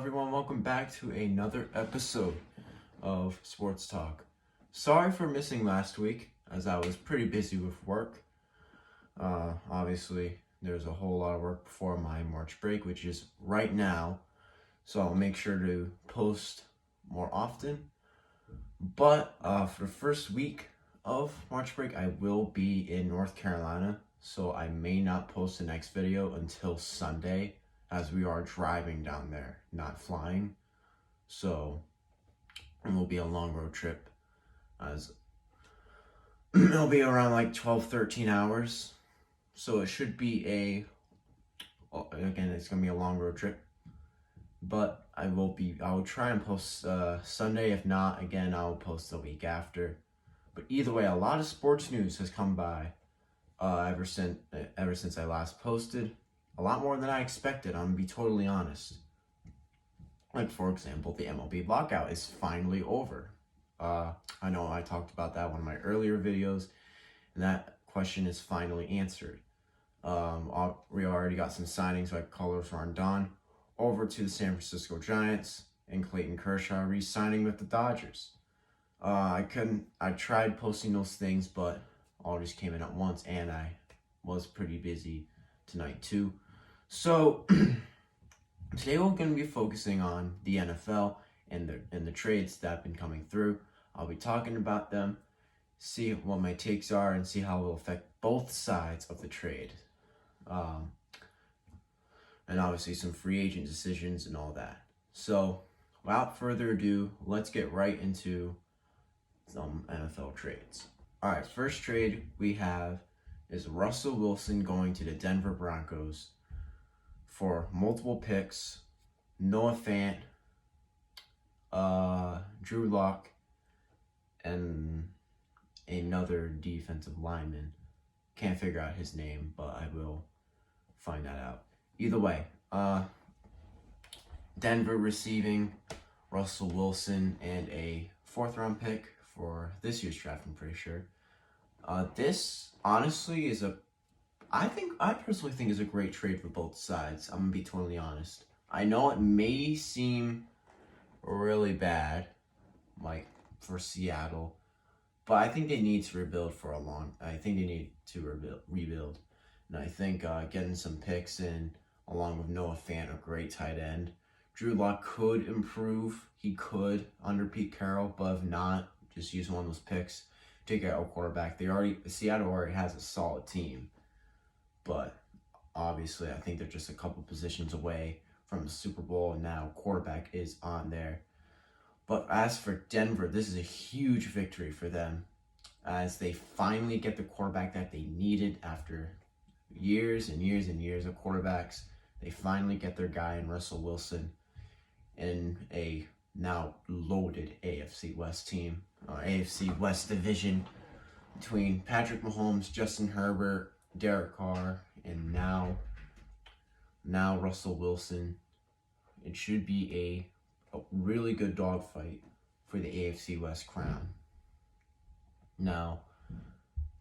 everyone, welcome back to another episode of Sports Talk. Sorry for missing last week, as I was pretty busy with work. Obviously, there's a whole lot of work before my March break, which is right now, so I'll make sure to post more often. But for the first week of March break, I will be in North Carolina, so I may not post the next video until Sunday, as we are driving down there, not flying. So it will be a long road trip, as it'll be around like 12-13 hours. So it should be it's gonna be a long road trip, but I will try and post Sunday. If not, again, I'll post the week after. But either way, a lot of sports news has come by ever since I last posted. A lot more than I expected, I'm gonna be totally honest. Like, for example, the MLB lockout is finally over. I know I talked about that in one of my earlier videos, and that question is finally answered. We already got some signings like Carlos Rondon over to the San Francisco Giants, and Clayton Kershaw re-signing with the Dodgers. I tried posting those things, but all just came in at once, and I was pretty busy tonight too. So today we're going to be focusing on the NFL and the trades that have been coming through. I'll be talking about them, see what my takes are, and see how it will affect both sides of the trade. And obviously some free agent decisions and all that. So without further ado, let's get right into some NFL trades. All right, first trade we have is Russell Wilson going to the Denver Broncos for multiple picks, Noah Fant, Drew Lock, and another defensive lineman. Can't figure out his name, but I will find that out. Either way, Denver receiving Russell Wilson and a 4th-round pick for this year's draft, I'm pretty sure. This honestly is I personally think is a great trade for both sides. I'm gonna be totally honest. I know it may seem really bad, like for Seattle, but I think they need to rebuild rebuild. And I think getting some picks in, along with Noah Fant, a great tight end. Drew Lock could improve. He could under Pete Carroll, but if not, just use one of those picks to get a quarterback. Seattle already has a solid team, but obviously I think they're just a couple positions away from the Super Bowl, and now quarterback is on there. But as for Denver, this is a huge victory for them, as they finally get the quarterback that they needed after years and years and years of quarterbacks. They finally get their guy in Russell Wilson in a now loaded AFC West team, AFC West division between Patrick Mahomes, Justin Herbert, Derek Carr, and now Russell Wilson. It should be a really good dogfight for the AFC West crown. Now,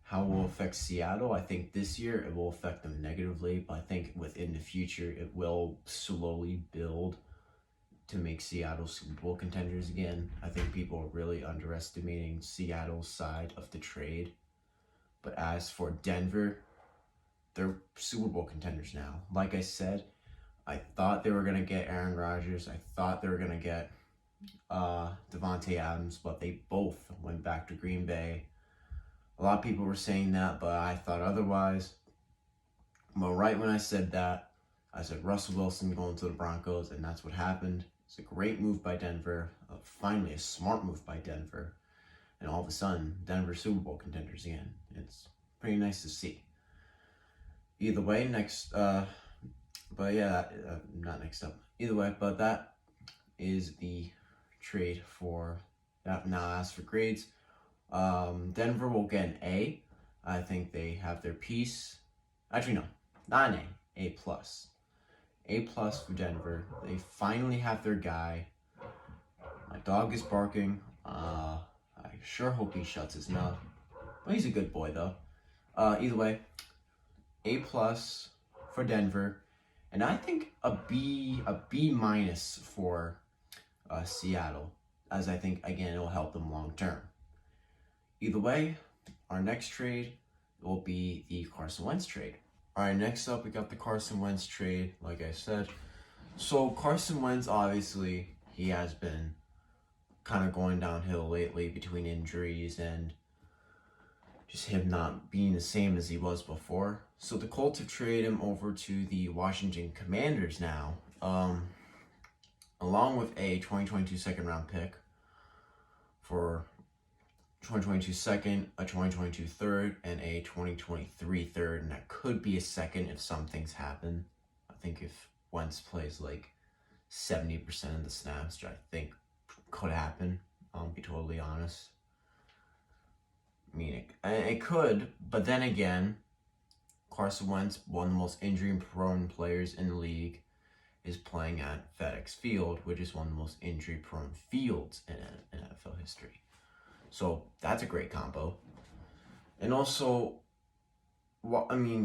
how it will affect Seattle? I think this year it will affect them negatively, but I think within the future it will slowly build to make Seattle Super Bowl contenders again. I think people are really underestimating Seattle's side of the trade. But as for Denver, they're Super Bowl contenders now. Like I said, I thought they were going to get Aaron Rodgers. I thought they were going to get Devontae Adams, but they both went back to Green Bay. A lot of people were saying that, but I thought otherwise. But right when I said that, I said Russell Wilson going to the Broncos, and that's what happened. It's a great move by Denver. Finally, a smart move by Denver. And all of a sudden, Denver Super Bowl contenders again. It's pretty nice to see. Either way, not next up. Either way, but that is the trade for that. Now, as for grades, Denver will get an A. I think they have their piece. Actually, no, not an A. A+. A+ for Denver. They finally have their guy. My dog is barking. I sure hope he shuts his mouth. But he's a good boy, though. Either way, A+ for Denver. And I think a B minus for Seattle, as I think, again, it'll help them long term. Either way, our next trade will be the Carson Wentz trade. All right, next up, we got the Carson Wentz trade, like I said. So Carson Wentz, obviously, he has been kind of going downhill lately between injuries and just him not being the same as he was before. So the Colts have traded him over to the Washington Commanders now, along with a 2022 second round pick for 2022 second, a 2022 third, and a 2023 third, and that could be a second if some things happen. I think if Wentz plays like 70% of the snaps, which I think could happen, I'll be totally honest. I mean, it could, but then again, Carson Wentz, one of the most injury-prone players in the league, is playing at FedEx Field, which is one of the most injury-prone fields in NFL history. So that's a great combo. And also,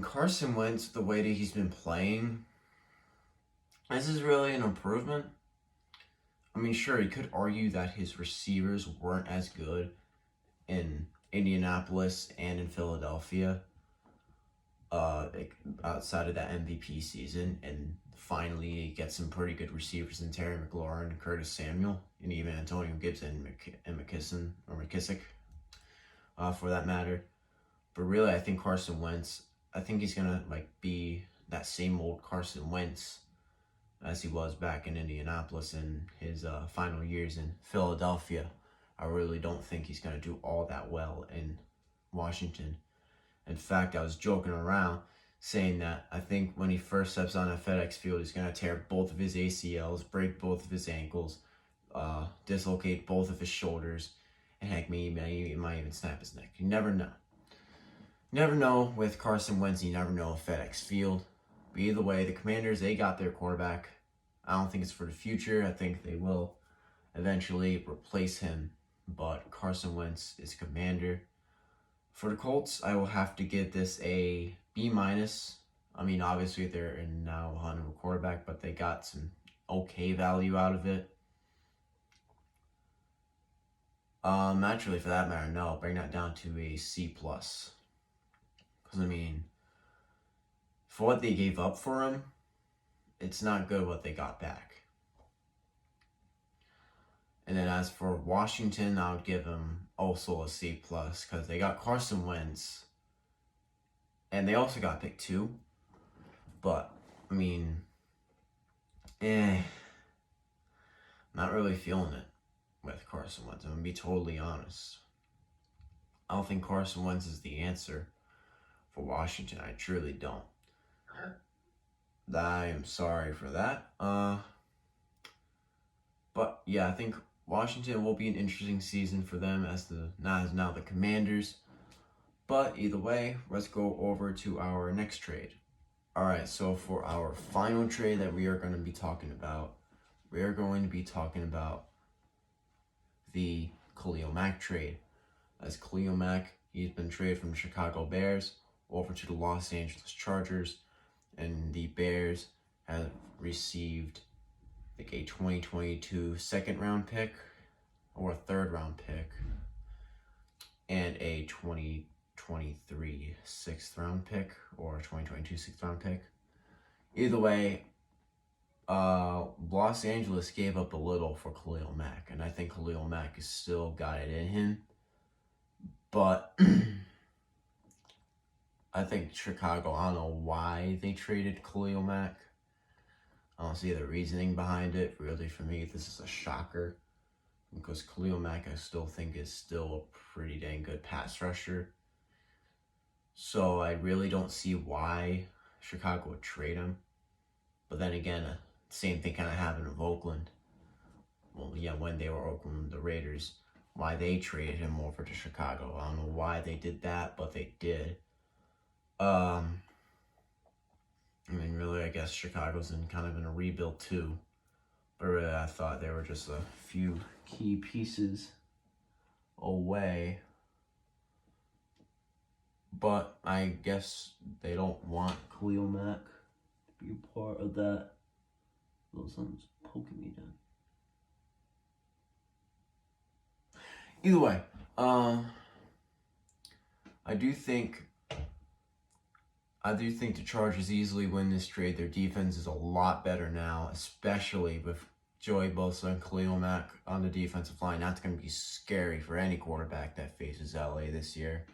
Carson Wentz, the way that he's been playing, this is really an improvement. I mean, sure, you could argue that his receivers weren't as good in Indianapolis and in Philadelphia outside of that MVP season, and finally get some pretty good receivers in Terry McLaurin, Curtis Samuel, and even Antonio Gibson and McKissick, for that matter. But really, I think Carson Wentz, I think he's gonna be that same old Carson Wentz as he was back in Indianapolis in his final years in Philadelphia. I really don't think he's going to do all that well in Washington. In fact, I was joking around saying that I think when he first steps on a FedEx Field, he's going to tear both of his ACLs, break both of his ankles, dislocate both of his shoulders, and heck, he might even snap his neck. You never know. You never know with Carson Wentz. You never know with FedEx Field. But either way, the Commanders, they got their quarterback. I don't think it's for the future. I think they will eventually replace him. But Carson Wentz is commander. For the Colts, I will have to give this a B minus. I mean, obviously they're in now a Hunter quarterback, but they got some okay value out of it. Actually, for that matter, no, I'll bring that down to a C plus. Because I mean, for what they gave up for him, it's not good what they got back. And then as for Washington, I would give them also a C plus because they got Carson Wentz, and they also got pick 2. But I mean, not really feeling it with Carson Wentz. I'm gonna be totally honest. I don't think Carson Wentz is the answer for Washington. I truly don't. I am sorry for that. But yeah, I think Washington will be an interesting season for them as now the Commanders. But either way, let's go over to our next trade. Alright, so for our final trade that we are going to be talking about, we are going to be talking about the Khalil Mack trade. As Khalil Mack, he's been traded from the Chicago Bears over to the Los Angeles Chargers, and the Bears have received a 2022 second round pick or a third round pick and a 2023 sixth round pick or a 2022 sixth round pick. Either way, Los Angeles gave up a little for Khalil Mack, and I think Khalil Mack has still got it in him. But I think Chicago, I don't know why they traded Khalil Mack. I don't see the reasoning behind it. Really, for me, this is a shocker. Because Khalil Mack, I still think, is still a pretty dang good pass rusher. So I really don't see why Chicago would trade him. But then again, same thing kind of happened with Oakland. Well, yeah, when they were Oakland, the Raiders, why they traded him over to Chicago. I don't know why they did that, but they did. I mean, really, I guess Chicago's kind of in a rebuild too. But really, I thought they were just a few key pieces away. But I guess they don't want Khalil Mack. be a part of that. Little something's poking me down. Either way, I do think the Chargers easily win this trade. Their defense is a lot better now, especially with Joey Bosa and Khalil Mack on the defensive line. That's going to be scary for any quarterback that faces LA this year.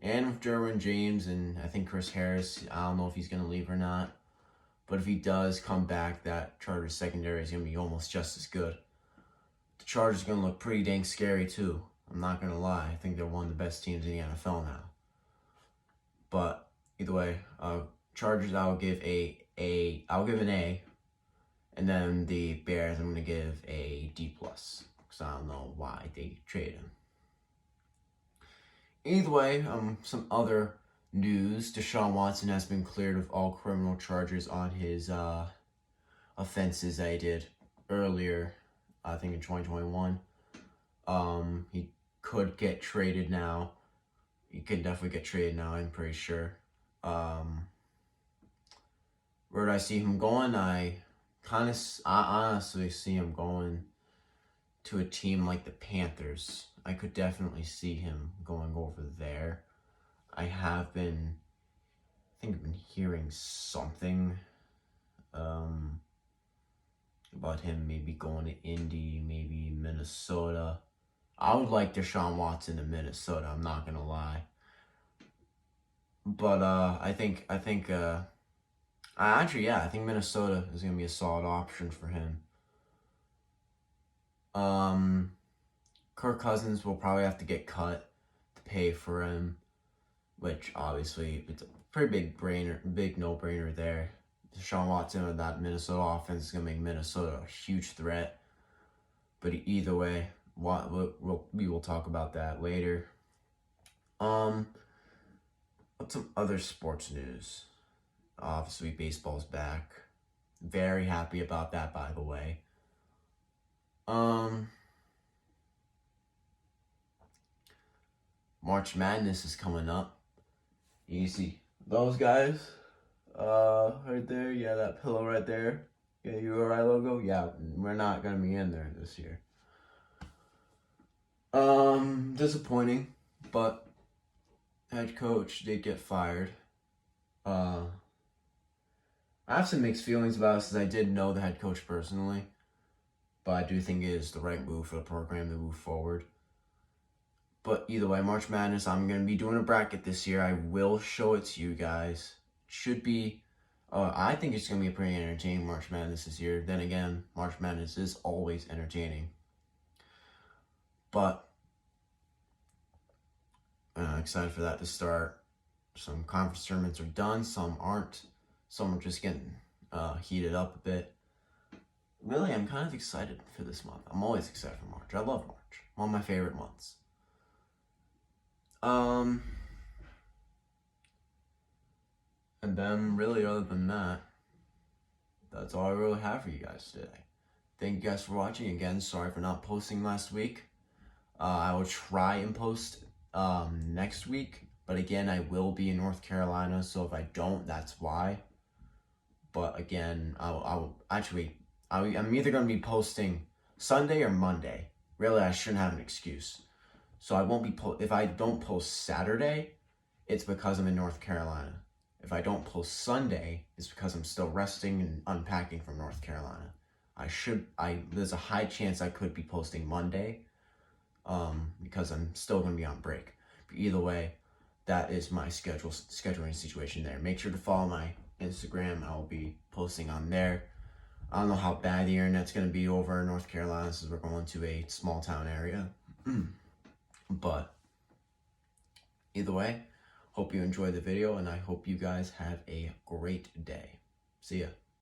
And with Derwin James and I think Chris Harris, I don't know if he's going to leave or not. But if he does come back, that Chargers secondary is going to be almost just as good. The Chargers are going to look pretty dang scary too. I'm not going to lie. I think they're one of the best teams in the NFL now. But either way, Chargers I'll give an A, and then the Bears I'm gonna give a D+, because I don't know why they traded him. Either way, some other news: Deshaun Watson has been cleared of all criminal charges on his offenses that he did earlier, I think in 2021. He could get traded now. He could definitely get traded now, I'm pretty sure. Where do I see him going? I honestly see him going to a team like the Panthers. I could definitely see him going over there. I've been hearing something about him maybe going to Indy, maybe Minnesota. I would like Deshaun Watson in Minnesota, I'm not gonna lie. But I think Minnesota is gonna be a solid option for him. Kirk Cousins will probably have to get cut to pay for him, which obviously it's a pretty big no-brainer there. Deshaun Watson with that Minnesota offense is gonna make Minnesota a huge threat. But either way, we will talk about that later. What's some other sports news? Obviously, baseball's back. Very happy about that, by the way. March Madness is coming up. You see those guys? Right there. Yeah, that pillow right there. Yeah, URI logo. Yeah, we're not gonna be in there this year. Disappointing, but head coach did get fired. I have some mixed feelings about it since I did know the head coach personally, but I do think it is the right move for the program to move forward. But either way, March Madness, I'm going to be doing a bracket this year. I will show it to you guys. Should be, I think it's going to be a pretty entertaining March Madness this year. Then again, March Madness is always entertaining. But excited for that to start. Some conference tournaments are done, some aren't. Some are just getting heated up a bit. Really, I'm kind of excited for this month. I'm always excited for March. I love March. One of my favorite months. And then really other than that, that's all I really have for you guys today. Thank you guys for watching. Again, sorry for not posting last week. I will try and post next week. But again, I will be in North Carolina, so if I don't, that's why. But again, I'm either going to be posting Sunday or Monday. Really, I shouldn't have an excuse. So I won't be if I don't post Saturday, it's because I'm in North Carolina. If I don't post Sunday, it's because I'm still resting and unpacking from North Carolina. There's a high chance I could be posting Monday, because I'm still going to be on break. But either way, that is my scheduling situation there. Make sure to follow my Instagram. I'll be posting on there. I don't know how bad the internet's going to be over in North Carolina since we're going to a small town area. But either way, hope you enjoyed the video, and I hope you guys have a great day. See ya.